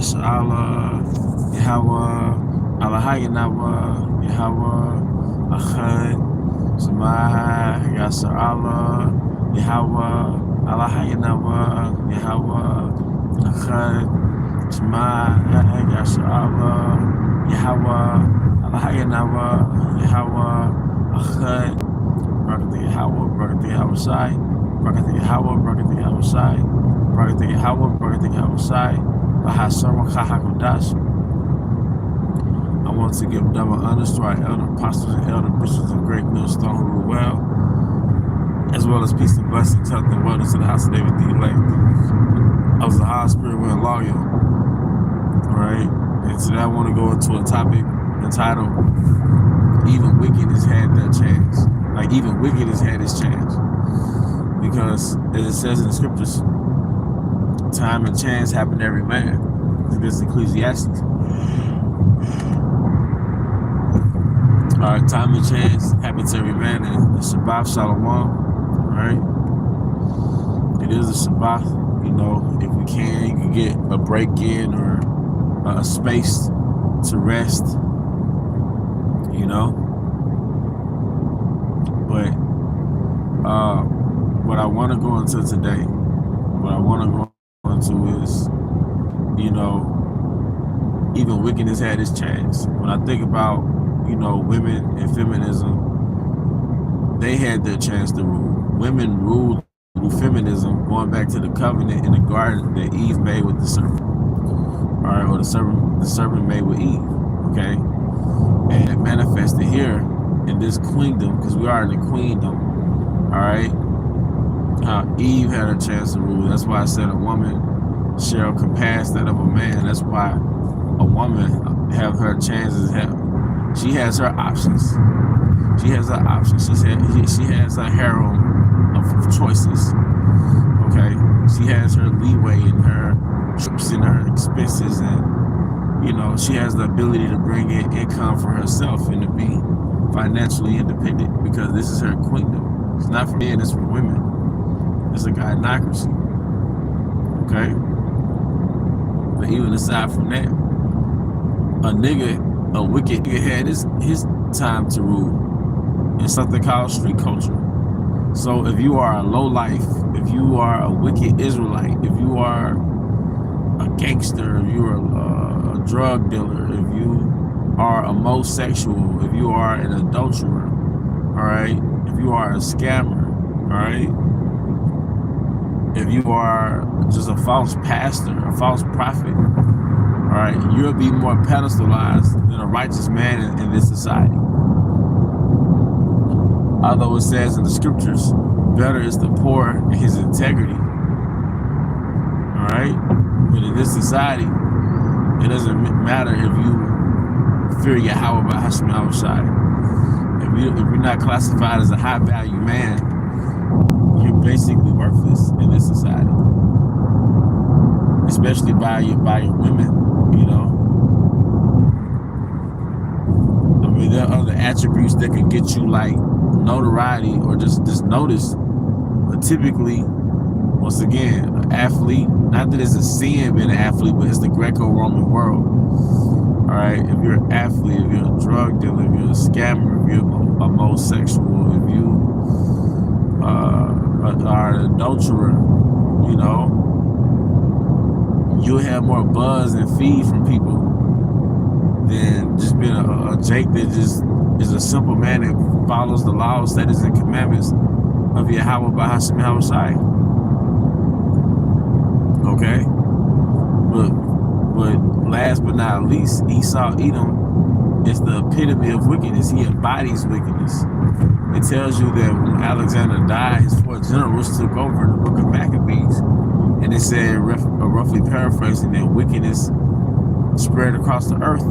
Yasha Allah, Yahweh, Allahayanawa, Yahweh, Ahad, Shema, Yasha Allah, Yahweh, Allahayanawa, Yahweh, Ahad, Shema, Yasha Allah, Yahweh, Allahayanawa, Yahweh, Ahad, Barakatah Yahweh, Barakatah Yahweh Shai, Barakatah Yahweh, Barakatah Yahweh Shai, Barakatah Yahweh, Barakatah Yahweh Shai, Bahasharma Chahakodash. I want to give double honors to our elder apostles and elder bishops of Great Millstone who rule well, as well as peace and blessings, health and wellness to the house of David the elect. I was a high spirit with loyal. Alright? And today I want to go into a topic entitled Even Wickedness Had Their Chance. Like, even wickedness had its chance. Because, as it says in the scriptures, time and chance happen to every man. This is Ecclesiastes. Alright, time and chance happen to every man. And the Shabbat Shalom, right? It is a Shabbat. You know, if we can, you can get a break in or a space to rest. You know? But what I want to go into today, is, you know, even wickedness had its chance. When I think about, you know, women and feminism, they had their chance to rule. Women ruled through feminism, going back to the covenant in the garden that Eve made with the serpent. All right, or the serpent made with Eve. Okay, and it manifested here in this queendom, because we are in the queendom. All right, how Eve had a chance to rule. That's why I said a woman shall compass that of a man. That's why a woman have her chances. She has her options. She has her options. She has her harem of choices. Okay, she has her leeway in her trips and her expenses, and you know, she has the ability to bring in income for herself and to be financially independent, because this is her queendom. It's not for men, it's for women. It's a gynocracy. Okay? But even aside from that, a wicked nigga had his time to rule in something called street culture. So if you are a lowlife, if you are a wicked Israelite, if you are a gangster, if you're a drug dealer, if you are a homosexual, if you are an adulterer, all right, if you are a scammer, all right, if you are just a false pastor, a false prophet, all right, you'll be more pedestalized than a righteous man in this society. Although it says in the scriptures, better is the poor in his integrity, all right, but in this society, it doesn't matter if you fear Yahweh by Hashem Yahushai. If you're not classified as a high value man, you're basically worthless in this society. Especially by your women, you know. I mean, there are other attributes that can get you like notoriety or just notice. But typically, once again, an athlete, not that it's a sin being an athlete, but it's the Greco-Roman world. All right, if you're an athlete, if you're a drug dealer, if you're a scammer, if you're a homosexual, if you are an adulterer, you know, you'll have more buzz and feed from people than just being a Jake that just is a simple man that follows the laws, statutes, and commandments of Yahweh by Hashem Yahushai. Okay? But last but not least, Esau Edom is the epitome of wickedness. He embodies wickedness. It tells you that when Alexander died, his 4 generals took over in the book of Maccabees. And it said, roughly paraphrasing, that wickedness spread across the earth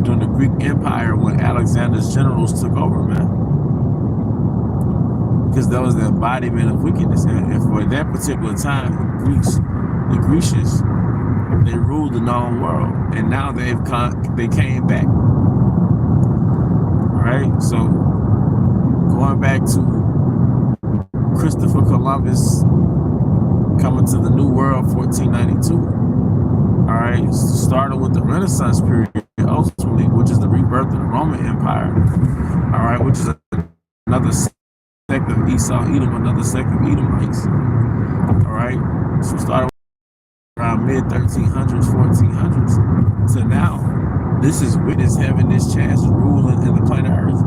during the Greek Empire when Alexander's generals took over, man. Because that was the embodiment of wickedness. And for that particular time, the Grecians, they ruled the known world. And now they came back. All right? So, going back to Christopher Columbus coming to the New World, 1492. All right. Renaissance period, ultimately, which is the rebirth of the Roman Empire, all right, which is another sect of Esau, Edom, another sect of Edomites, all right. So started around mid-1300s, 1400s to now. This is witness having this chance to rule in the planet Earth.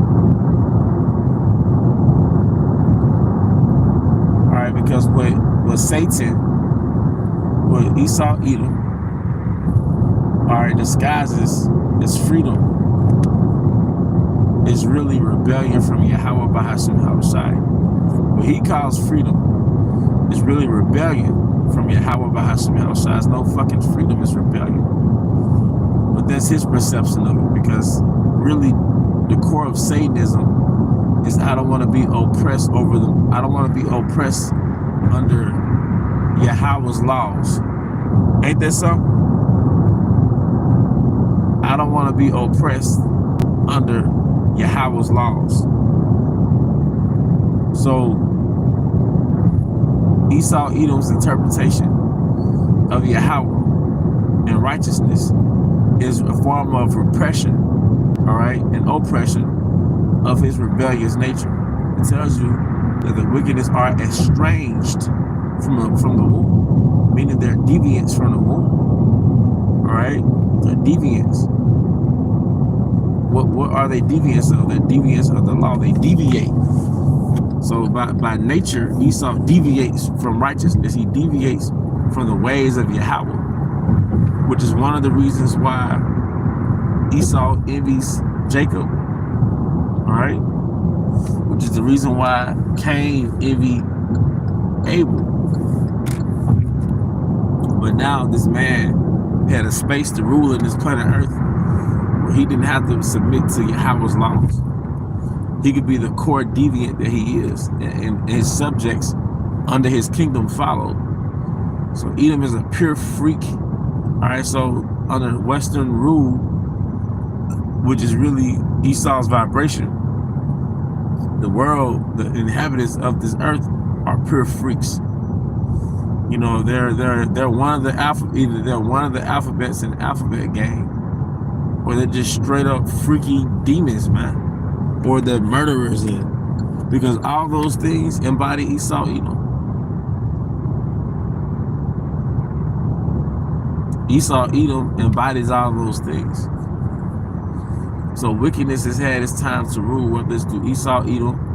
All right, because what Satan, what Esau, Edom, all right, disguises as freedom is really rebellion from Yahweh Bahasham Hawaii. What he calls freedom is really rebellion from Yahweh Bahasham Hawaii. It's no fucking freedom, it's rebellion. But that's his perception of it, because really the core of Satanism is I don't want to be oppressed over them. I don't want to be oppressed under Yahweh's laws. Ain't that something? I don't want to be oppressed under Yahweh's laws. So Esau Edom's interpretation of Yahweh and righteousness is a form of repression, all right, and oppression of his rebellious nature. It tells you that the wickedness are estranged from the womb, meaning they're deviants from the womb, all right? They're deviants. What are they deviants of? They're deviants of the law. They deviate. So by nature, Esau deviates from righteousness. He deviates from the ways of Yahweh, which is one of the reasons why Esau envies Jacob, all right? Which is the reason why Cain envied Abel. But now this man had a space to rule in this planet Earth where he didn't have to submit to Yahweh's laws. He could be the core deviant that he is, and his subjects under his kingdom followed. So Edom is a pure freak. All right, so under Western rule, which is really Esau's vibration, the world, the inhabitants of this earth are pure freaks. You know, they're one of the either they're one of the alphabets in the alphabet gang, or they're just straight up freaky demons, man, or they're murderers, because all those things embody Esau Edom. Esau Edom embodies all those things. So wickedness has had its time to rule, whether it's through Esau Edom.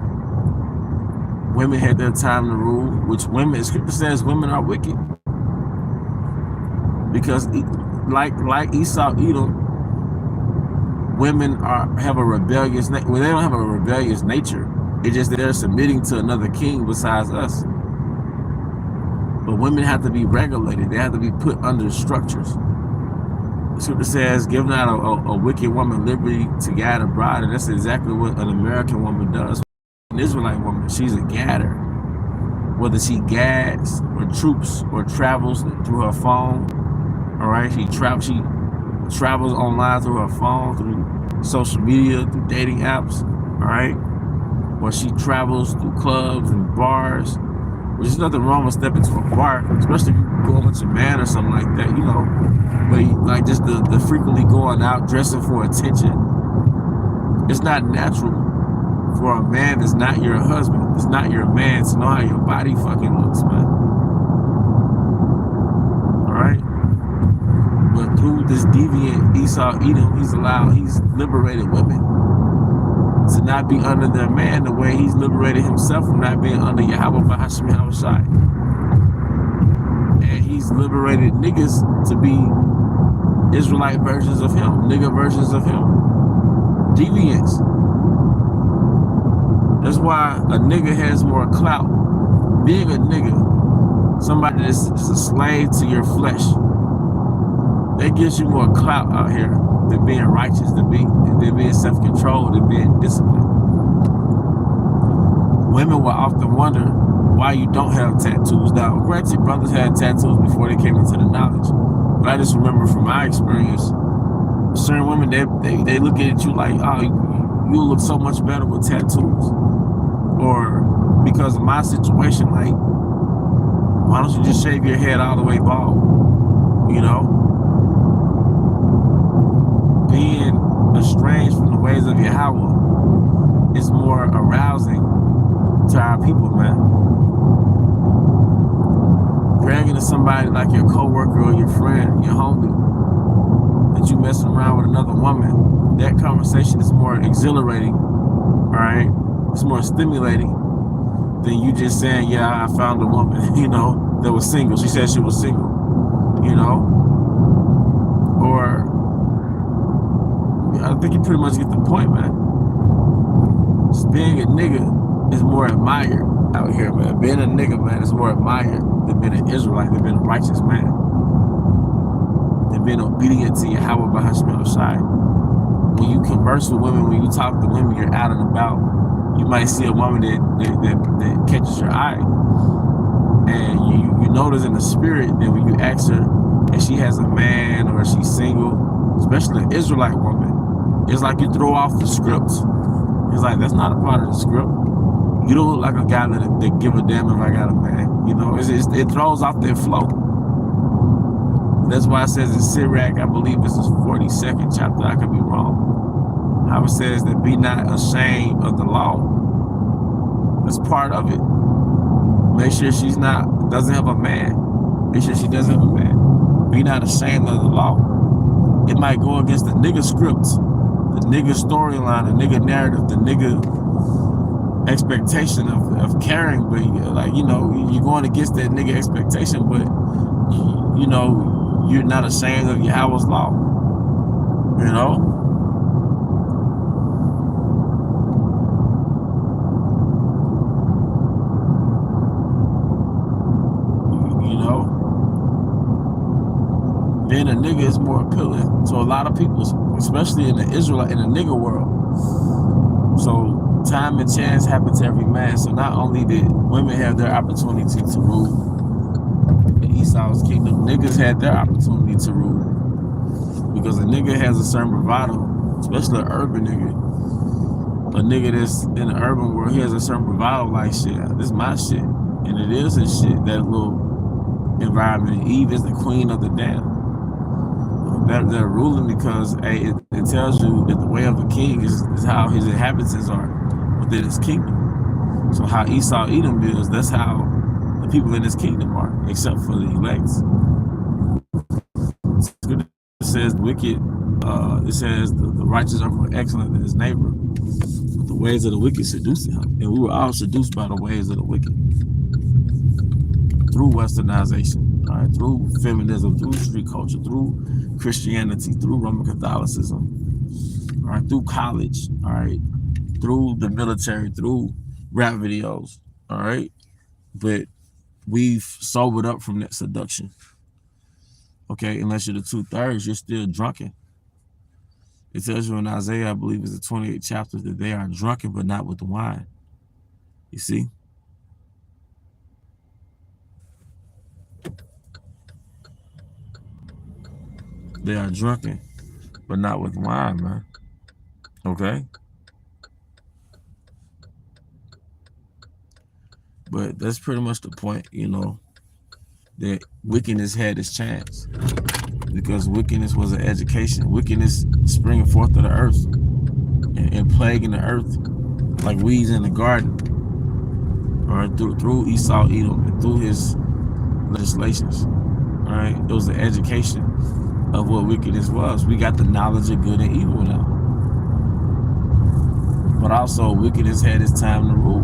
Women had their time to rule, which women, scripture says women are wicked. Because like Esau Edom, women have a rebellious nature. Well, they don't have a rebellious nature. It's just that they're submitting to another king besides us. But women have to be regulated. They have to be put under structures. The scripture says, give not a wicked woman liberty to guide a bride. And that's exactly what an American woman does. An Israelite woman, she's a gadder. Whether she gads or troops or travels through her phone, all right? She travels online through her phone, through social media, through dating apps, all right? Or she travels through clubs and bars. Which is nothing wrong with stepping to a bar, especially if you go with your man or something like that, you know. But like just the frequently going out, dressing for attention. It's not natural for a man that's not your husband, that's not your man, to know how your body fucking looks, man. Alright? But through this deviant Esau Edom, he's liberated women to not be under their man the way he's liberated himself from not being under Yahweh Bahasham Hawaii. And he's liberated niggas to be Israelite versions of him, nigga versions of him. Deviants. That's why a nigga has more clout. Being a nigga, somebody that's just a slave to your flesh, that gives you more clout out here than being righteous, than being self-controlled, than being disciplined. Women will often wonder why you don't have tattoos. Now, granted, brothers had tattoos before they came into the knowledge. But I just remember from my experience, certain women, they look at you like, oh, you look so much better with tattoos. Or because of my situation, like, why don't you just shave your head all the way bald? You know? somebody like your coworker or your friend, your homie, that you messing around with another woman, that conversation is more exhilarating, all right? It's more stimulating than you just saying, yeah, I found a woman, you know, that was single. She said she was single, you know? Or, I think you pretty much get the point, man. Just being a nigga is more admired out here, man. Being a nigga, man, is more admired than being an Israelite, than being a righteous man, than being obedient to Yahweh Bahasham Shai. When you converse with women, when you talk to women, you're out and about. You might see a woman that catches your eye, and you notice in the spirit that when you ask her if she has a man or if she's single, especially an Israelite woman, it's like you throw off the script. It's like, that's not a part of the script. You don't look like a guy that give a damn if I got a man. You know, it throws off their flow. That's why it says in Sirach, I believe this is 42nd chapter, I could be wrong, how it says that be not ashamed of the law. That's part of it. Make sure she's doesn't have a man. Make sure she doesn't have a man. Be not ashamed of the law. It might go against the nigga script, the nigga storyline, the nigga narrative, the nigga expectation of caring, but like, you know, you're going against that nigga expectation, but you know, you're not ashamed of Yahweh's law, you know? You know? Being a nigga is more appealing to a lot of people, especially in the Israelite, in the nigga world. So time and chance happen to every man. So not only did women have their opportunity to rule in Esau's kingdom, niggas had their opportunity to rule. Because a nigga has a certain bravado, especially an urban nigga. A nigga that's in the urban world, he has a certain bravado, like, shit, this is my shit. And it is his shit, that little environment. Eve is the queen of the damn. They're ruling because, hey, it tells you that the way of a king is how his inhabitants are within his kingdom. So how Esau Edom is, that's how the people in his kingdom are, except for the elect. It says wicked, it says the righteous are more excellent than his neighbor, but the ways of the wicked seduce him. And we were all seduced by the ways of the wicked through westernization, all right, through feminism, through street culture, through Christianity, through Roman Catholicism, all right, through college, all right, through the military, through rap videos, all right. But we've sobered up from that seduction. Okay, unless you're the 2/3, you're still drunken. It tells you in Isaiah, I believe it's the 28th chapter, that they are drunken, but not with wine. You see? They are drunken, but not with wine, man. Okay? But that's pretty much the point, you know, that wickedness had its chance. Because wickedness was an education. Wickedness springing forth of the earth and plaguing the earth like weeds in the garden. Or through Esau Edom and through his legislations. All right? It was an education of what wickedness was. We got the knowledge of good and evil now. But also wickedness had its time to rule.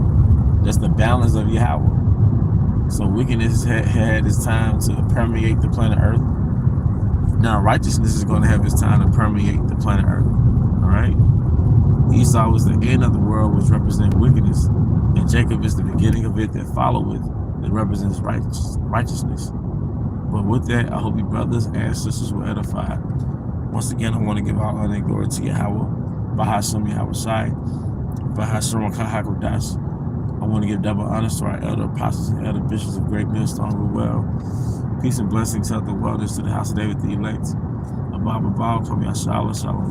That's the balance of Yahweh. So wickedness had its time to permeate the planet Earth. Now righteousness is going to have its time to permeate the planet Earth. All right? Esau was the end of the world, which represents wickedness. And Jacob is the beginning of it that followeth, that represents righteousness. But with that, I hope you brothers and sisters were edified. Once again, I want to give all honor and glory to Yahweh, Bahasham Yahweh Shai, Bahasham Kahakodash. I want to give double honors to our elder apostles and elder bishops of Great Millstone, who well. Peace and blessings, health and wellness to the house of David, the elect. Abba Baal, Kom Yashala, Shalom.